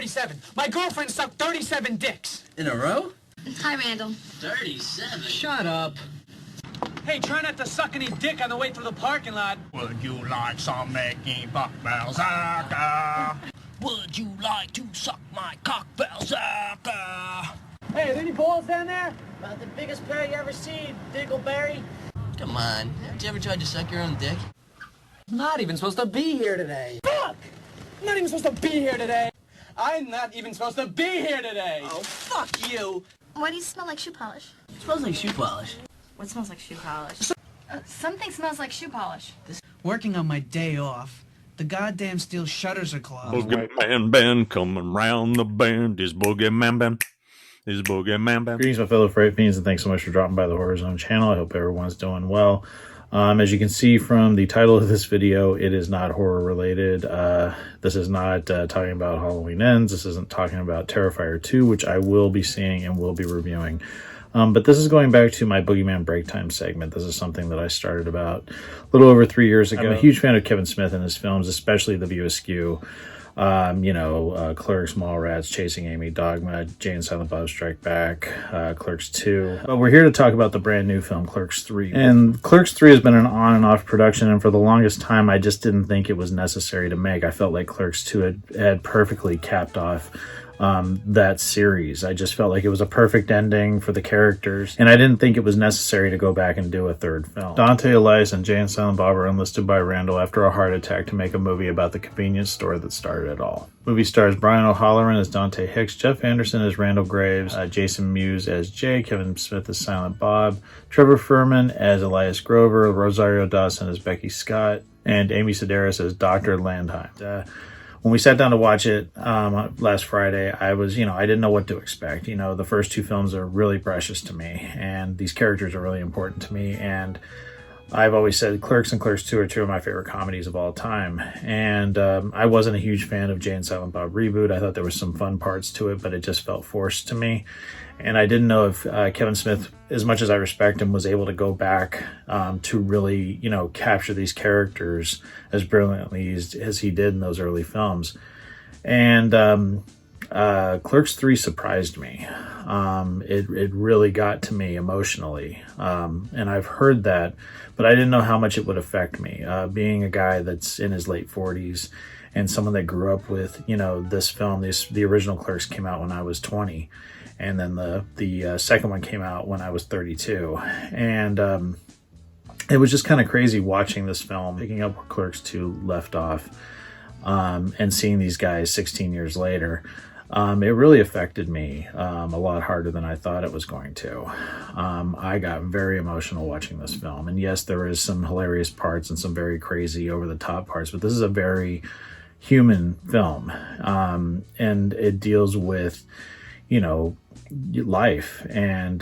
37. My girlfriend sucked 37 dicks. In a row? Hi, Randall. 37? Shut up. Hey, try not to suck any dick on the way through the parking lot. Would you like some Mickey Buck Balzaca? Would you like to suck my cock, Balzaca? Hey, are there any balls down there? About the biggest pair you ever seen, Diggleberry. Come on, haven't you ever tried to suck your own dick? I'm not even supposed to be here today. Fuck! I'm not even supposed to be here today. I'm not even supposed to be here today. Oh, fuck you! Why do you smell like shoe polish? It smells like shoe polish. What smells like shoe polish? Something smells like shoe polish. Working on my day off, the goddamn steel shutters are closed. BoogeyMan band coming round the bend. Is BoogeyMan band. Is BoogeyMan band. Greetings, my fellow Fright Fiends, and thanks so much for dropping by the Horror Zone channel. I hope everyone's doing well. As you can see from the title of this video, it is not horror related. This is not talking about Halloween Ends. This isn't talking about Terrifier 2, which I will be seeing and will be reviewing. But this is going back to my BoogeyMan Break Time segment. This is something that I started about a little over 3 years ago. I'm a huge fan of Kevin Smith and his films, especially The View Askew. Clerks, Mallrats, Chasing Amy, Dogma, Jay and Silent Bob Strike Back, Clerks 2. But we're here to talk about the brand new film, Clerks 3. And Clerks 3 has been an on and off production, and for the longest time, I just didn't think it was necessary to make. I felt like Clerks 2 had perfectly capped off that series. I just felt like it was a perfect ending for the characters, and I didn't think it was necessary to go back and do a third film. Dante, Elias, and Jay and Silent Bob are enlisted by Randall after a heart attack to make a movie about the convenience store that started it all. Movie stars Brian O'Halloran as Dante Hicks, Jeff Anderson as Randall Graves, Jason Mewes as Jay, Kevin Smith as Silent Bob, Trevor Furman as Elias Grover, Rosario Dawson as Becky Scott, and Amy Sedaris as Dr. Landheim. When we sat down to watch it last Friday, I didn't know what to expect. The first two films are really precious to me, and these characters are really important to me. And I've always said Clerks and Clerks 2 are two of my favorite comedies of all time. And I wasn't a huge fan of Jay and Silent Bob reboot. I thought there were some fun parts to it, but it just felt forced to me. And I didn't know if Kevin Smith, as much as I respect him, was able to go back to really, capture these characters as brilliantly as he did in those early films. And Clerks 3 surprised me. It really got to me emotionally. And I've heard that, but I didn't know how much it would affect me. Being a guy that's in his late 40s and someone that grew up with, this film, the original Clerks came out when I was 20. And then the second one came out when I was 32. And it was just kind of crazy watching this film, picking up where Clerks 2 left off, and seeing these guys 16 years later. It really affected me a lot harder than I thought it was going to. I got very emotional watching this film. And yes, there is some hilarious parts and some very crazy over-the-top parts, but this is a very human film. And it deals with life and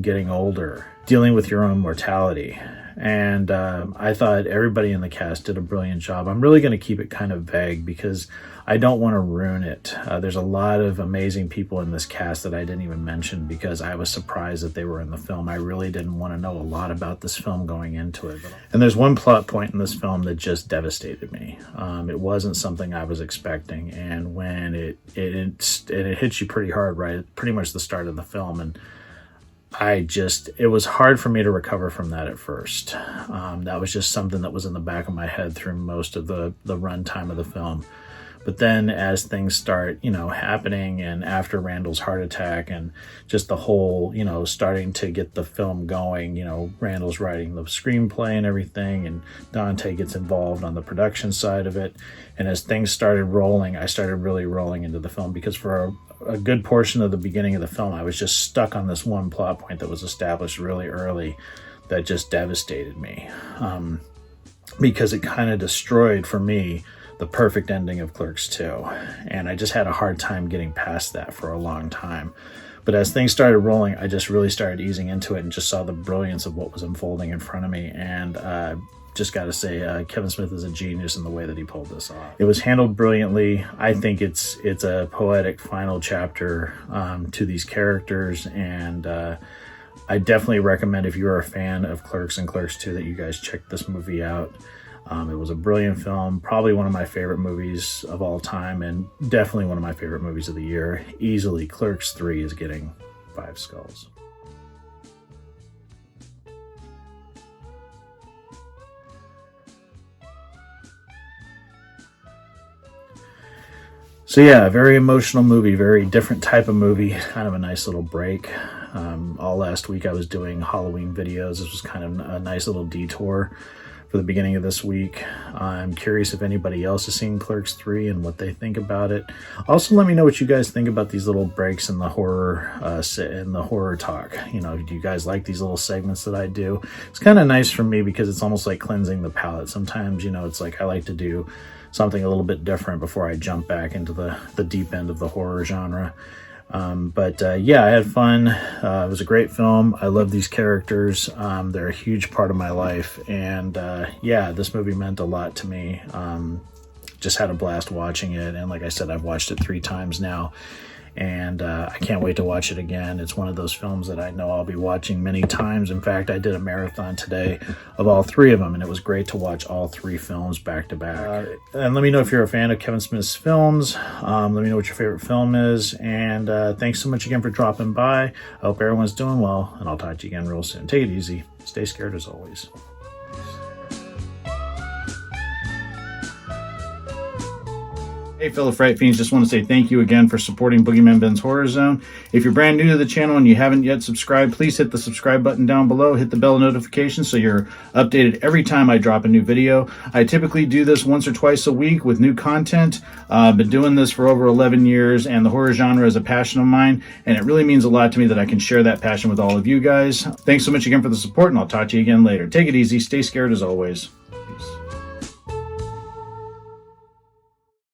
getting older, dealing with your own mortality. And I thought everybody in the cast did a brilliant job. I'm really going to keep it kind of vague because I don't want to ruin it. There's a lot of amazing people in this cast that I didn't even mention because I was surprised that they were in the film. I really didn't want to know a lot about this film going into it. And there's one plot point in this film that just devastated me. It wasn't something I was expecting, and when it hits you pretty hard right at pretty much the start of the film, and it was hard for me to recover from that at first. That was just something that was in the back of my head through most of the runtime of the film. But then as things start, happening, and after Randall's heart attack and just the whole, starting to get the film going, Randall's writing the screenplay and everything, and Dante gets involved on the production side of it. And as things started rolling, I started really rolling into the film because for a good portion of the beginning of the film, I was just stuck on this one plot point that was established really early that just devastated me. Because it kind of destroyed, for me, the perfect ending of Clerks 2. And I just had a hard time getting past that for a long time. But as things started rolling, I just really started easing into it and just saw the brilliance of what was unfolding in front of me. And just got to say, Kevin Smith is a genius in the way that he pulled this off. It was handled brilliantly. I think it's a poetic final chapter to these characters. And I definitely recommend, if you're a fan of Clerks and Clerks 2, that you guys check this movie out. It was a brilliant film, probably one of my favorite movies of all time, and definitely one of my favorite movies of the year. Easily, Clerks 3 is getting 5 skulls. So yeah, very emotional movie, very different type of movie, kind of a nice little break. All last week I was doing Halloween videos. This was kind of a nice little detour for the beginning of this week. I'm curious if anybody else has seen Clerks 3 and what they think about it. Also, let me know what you guys think about these little breaks in the horror talk. You know, do you guys like these little segments that I do? It's kind of nice for me because it's almost like cleansing the palate. Sometimes, you know, it's like I like to do something a little bit different before I jump back into the deep end of the horror genre. Yeah, I had fun. It was a great film. I love these characters. They're a huge part of my life. And yeah, this movie meant a lot to me. Just had a blast watching it. And like I said, I've watched it 3 times now. And I can't wait to watch it again. It's one of those films that I know I'll be watching many times. In fact, I did a marathon today of all 3 of them, and it was great to watch all 3 films back to back. And let me know if you're a fan of Kevin Smith's films. Let me know what your favorite film is. And thanks so much again for dropping by. I hope everyone's doing well, and I'll talk to you again real soon. Take it easy. Stay scared as always. Hey fellow Fright Fiends, just want to say thank you again for supporting BoogeyMan Ben's Horror Zone. If you're brand new to the channel and you haven't yet subscribed, please hit the subscribe button down below, hit the bell notification so you're updated every time I drop a new video. I typically do this once or twice a week with new content. I've been doing this for over 11 years and the horror genre is a passion of mine, and it really means a lot to me that I can share that passion with all of you guys. Thanks so much again for the support, and I'll talk to you again later. Take it easy, stay scared as always.